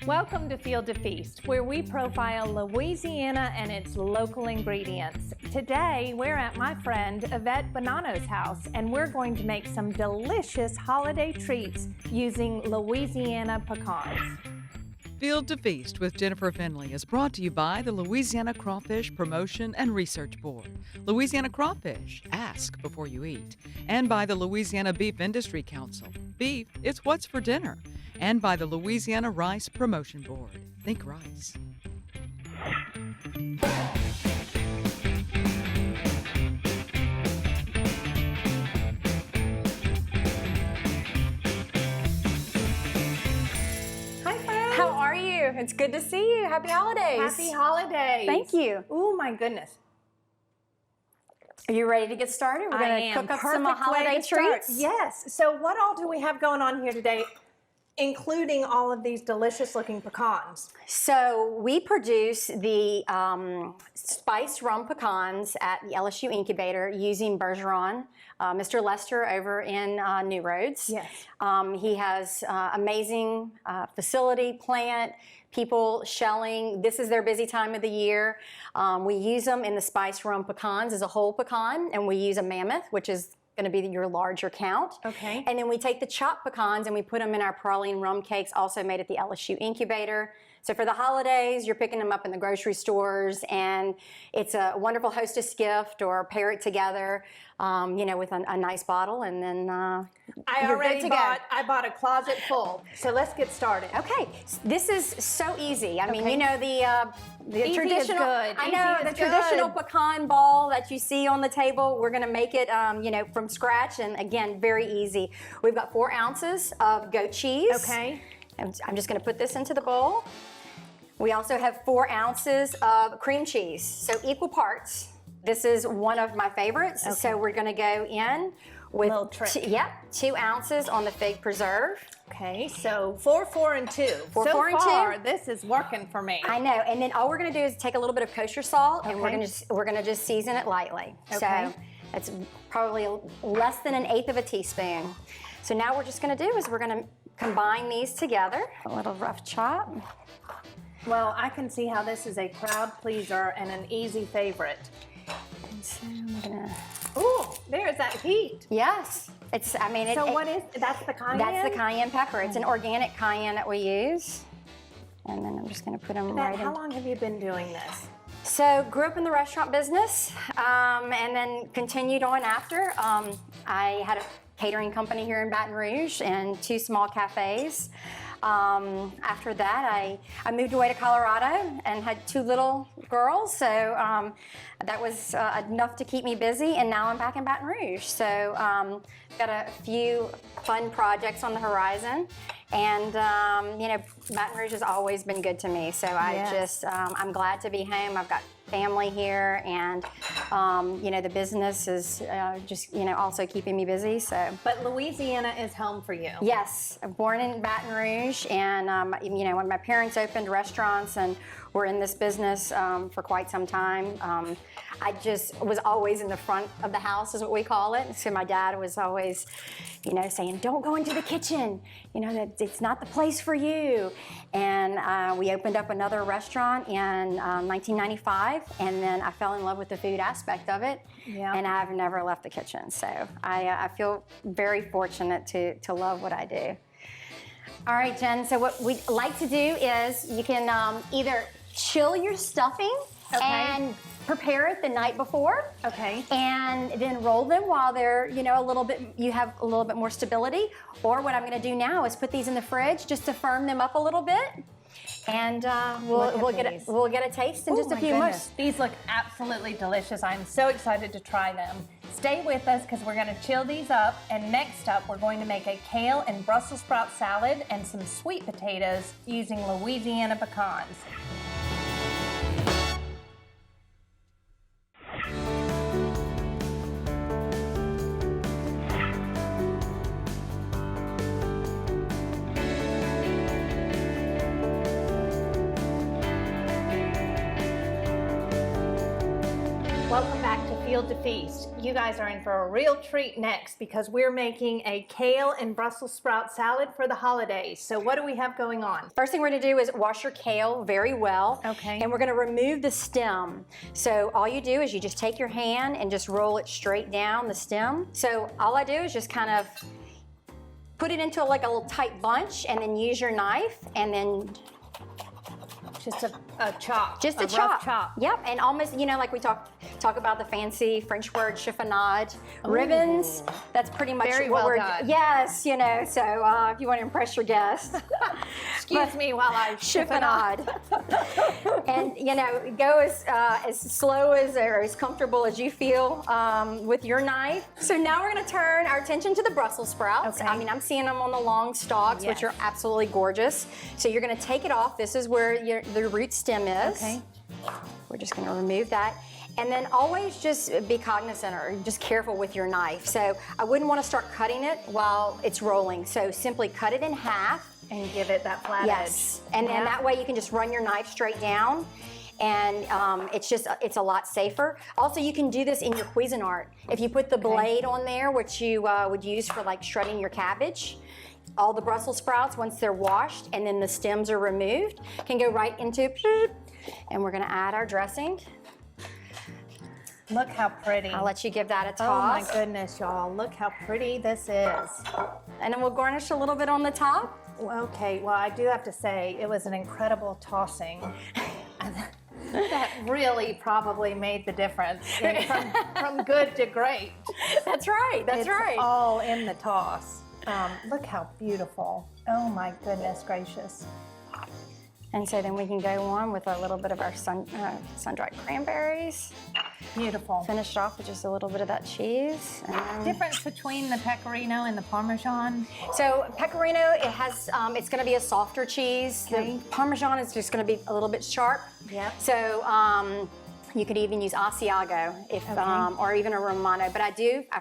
Welcome to Field to Feast, where we profile Louisiana and its local ingredients. Today, we're at my friend Yvette Bonanno's house, and we're going to make some delicious holiday treats using Louisiana pecans. Field to Feast with Jennifer Finley is brought to you by the Louisiana Crawfish Promotion and Research Board, Louisiana Crawfish, ask before you eat, and by the Louisiana Beef Industry Council, beef, it's what's for dinner, and by the Louisiana Rice Promotion Board, think rice. How are you? It's good to see you. Happy holidays. Happy holidays. Thank you. Oh my goodness. Are you ready to get started? We're going to cook up some holiday treats. Yes. So what all do we have going on here today, including all of these delicious looking pecans? So we produce the spiced rum pecans at the LSU incubator using Bergeron. Mr. Lester over in New Roads. Yes. He has amazing facility, plant, people shelling. This is their busy time of the year. We use them in the spiced rum pecans as a whole pecan, and we use a mammoth, which is going to be your larger count. Okay. And then we take the chopped pecans and we put them in our praline rum cakes, also made at the LSU incubator. So for the holidays, you're picking them up in the grocery stores, and it's a wonderful hostess gift, or pair it together, with a nice bottle, and then I bought a closet full. So let's get started. Okay, this is so easy. I mean, the Easy traditional. is good. I know Easy the is traditional good. pecan ball that you see on the table. We're going to make it, from scratch, and again, very easy. We've got 4 ounces of goat cheese. Okay. And I'm just going to put this into the bowl. We also have 4 ounces of cream cheese, so equal parts. This is one of my favorites. Okay. So we're going to go in with Little trick. 2 ounces on the fig preserve. Okay, so 4, 4, and 2. 4, so 4, and 2. far, this is working for me. I know, and then all we're going to do is take a little bit of kosher salt, and Okay. we're going to just season it lightly. Okay. So it's probably less than 1/8 of a teaspoon. So now we're just going to do is we're going to combine these together. A little rough chop. Well, I can see how this is a crowd pleaser and an easy favorite. And so I'm going to... Ooh, there's that heat. Yes. It's, I mean, So what is, that's the cayenne? That's the cayenne pepper. It's an organic cayenne that we use. And then I'm just going to put them right in. How long have you been doing this? So grew up in the restaurant business, and then continued on after. I had a catering company here in Baton Rouge and 2 small cafes. After that, I moved away to Colorado and had 2 little girls, so that was enough to keep me busy, and now I'm back in Baton Rouge. So got a few fun projects on the horizon, and Baton Rouge has always been good to me, so I'm glad to be home. I've got family here, and the business is also keeping me busy. So, But Louisiana is home for you. yes, I'm born in Baton Rouge, and when my parents opened restaurants and were in this business for quite some time, I just was always in the front of the house, is what we call it. So my dad was always, saying, "Don't go into the kitchen. That it's not the place for you." And we opened up another restaurant in 1995, and then I fell in love with the food aspect of it. Yeah. And I've never left the kitchen. So I feel very fortunate to love what I do. All right, Jen, so what we like to do is you can either chill your stuffing and prepare it the night before. Okay. And then roll them while they're, you have a little bit more stability. Or what I'm going to do now is put these in the fridge just to firm them up a little bit. And we'll get a taste in just a few months. These look absolutely delicious. I'm so excited to try them. Stay with us because we're going to chill these up, and next up we're going to make a kale and Brussels sprout salad and some sweet potatoes using Louisiana pecans. Welcome back to Field to Feast. You guys are in for a real treat next because we're making a kale and Brussels sprout salad for the holidays. So what do we have going on? First thing we're gonna do is wash your kale very well. Okay. And we're gonna remove the stem. So all you do is you just take your hand and just roll it straight down the stem. So all I do is just kind of put it into like a little tight bunch and then use your knife and then Just a chop. just a rough chop. Yep, and almost, you know, like we talk about the fancy French word chiffonade ribbons. That's pretty much Very what well we're done. Yes, you know. So if you want to impress your guests, Excuse me while I chiffonade. And you know, go as slow as or as comfortable as you feel with your knife. So now we're going to turn our attention to the Brussels sprouts. Okay. I mean, I'm seeing them on the long stalks, which Yes. are absolutely gorgeous. So you're going to take it off. This is where the root stem is. Okay. We're just going to remove that. And then always just be cognizant or just careful with your knife. So I wouldn't want to start cutting it while it's rolling. So simply cut it in half. And give it that flat Yes. edge. And then Yeah. that way you can just run your knife straight down. And it's a lot safer. Also, you can do this in your Cuisinart. If you put the blade on there, which you would use for like shredding your cabbage, all the Brussels sprouts, once they're washed and then the stems are removed, can go right into, and we're gonna add our dressing. Look how pretty. I'll let you give that a Oh my toss. goodness, y'all. Look how pretty this is. And then we'll garnish a little bit on the top. Okay, well, I do have to say it was an incredible tossing. That really probably made the difference from good to great. That's right, that's It's right. all in the toss. Look how beautiful. Oh my goodness gracious. And so then we can go on with a little bit of our sun-dried cranberries. Beautiful. Finish it off with just a little bit of that cheese. And then- Difference between the pecorino and the Parmesan? So Pecorino, it has, it's gonna be a softer cheese. Okay. The Parmesan is just gonna be a little bit sharp. Yep. So you could even use Asiago if, or even a Romano. But I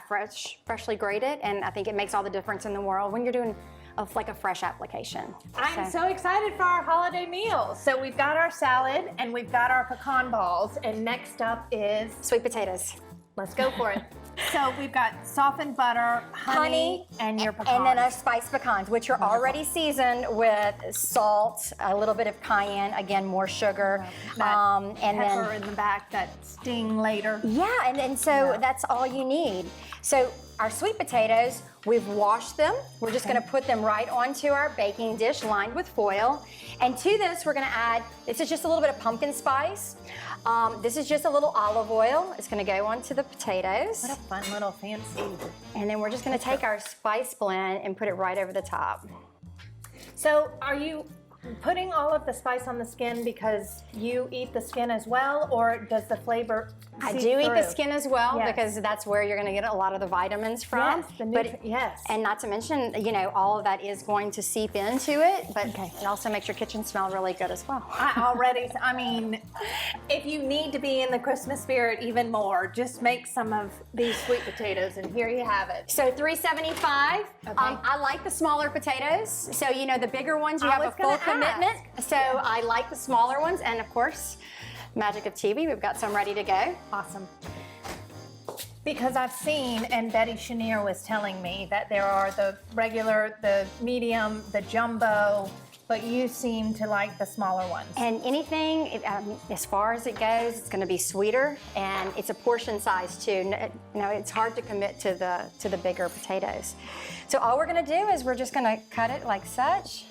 freshly grate it, and I think it makes all the difference in the world when you're doing like a fresh application. I'm so excited for our holiday meal. So we've got our salad and we've got our pecan balls, and next up is, Sweet potatoes. let's go for it. So we've got softened butter, honey, and your pecans. And then our spiced pecans, which are already seasoned with salt, a little bit of cayenne, again, more sugar. That and pepper then, in the back that sting later. yeah, and so that's all you need. So our sweet potatoes, we've washed them. We're just gonna put them right onto our baking dish lined with foil. And to this, we're gonna add, this is just a little bit of pumpkin spice. This is just a little olive oil. It's gonna go onto the potatoes. What a fun little fancy. And then we're just gonna take our spice blend and put it right over the top. So are you putting all of the spice on the skin because you eat the skin as well, or does the flavor I seep do eat the through? skin as well Yes. because that's where you're going to get a lot of the vitamins from. Yes, the but yes. and not to mention, you know, all of that is going to seep into it, but it also makes your kitchen smell really good as well. I mean, if you need to be in the Christmas spirit even more, just make some of these sweet potatoes, and here you have it. So $3.75. Okay. I like the smaller potatoes. So you know, the bigger ones you I have a was full gonna commitment. ask. So I like the smaller ones, and of course, magic of TV. We've got some ready to go. Awesome. Because I've seen, and Betty Chenier was telling me that there are the regular, the medium, the jumbo, but you seem to like the smaller ones. And anything, as far as it goes, it's going to be sweeter, and it's a portion size too. You know, it's hard to commit to the bigger potatoes. So all we're going to do is we're just going to cut it like such,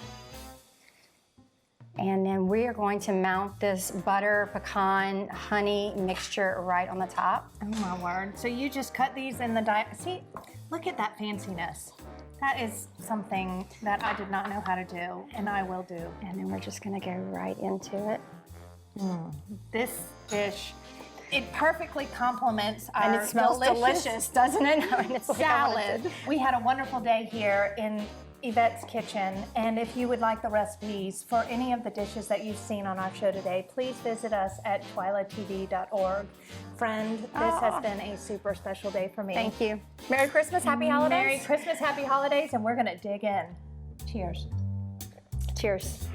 and then we are going to mount this butter, pecan, honey mixture right on the top. Oh my word. So you just cut these in the see, look at that fanciness. That is something that I did not know how to do, and I will do. And then we're just going to go right into it. This dish, it perfectly complements our And it smells delicious, doesn't it? I mean, it's like I wanted salad. to- We had a wonderful day here in Yvette's kitchen, and if you would like the recipes for any of the dishes that you've seen on our show today, please visit us at twilatv.org. Friend, this has been a super special day for me. Thank you. Merry Christmas, happy holidays. Merry Christmas, happy holidays, and we're gonna dig in. Cheers. Cheers.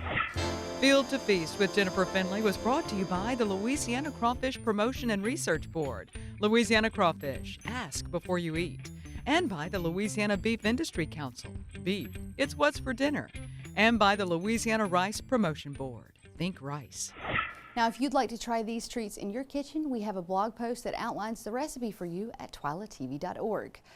Field to Feast with Jennifer Finley was brought to you by the Louisiana Crawfish Promotion and Research Board, Louisiana Crawfish, ask before you eat, and by the Louisiana Beef Industry Council, beef, it's what's for dinner, and by the Louisiana Rice Promotion Board, think rice. Now, if you'd like to try these treats in your kitchen, we have a blog post that outlines the recipe for you at twilatv.org.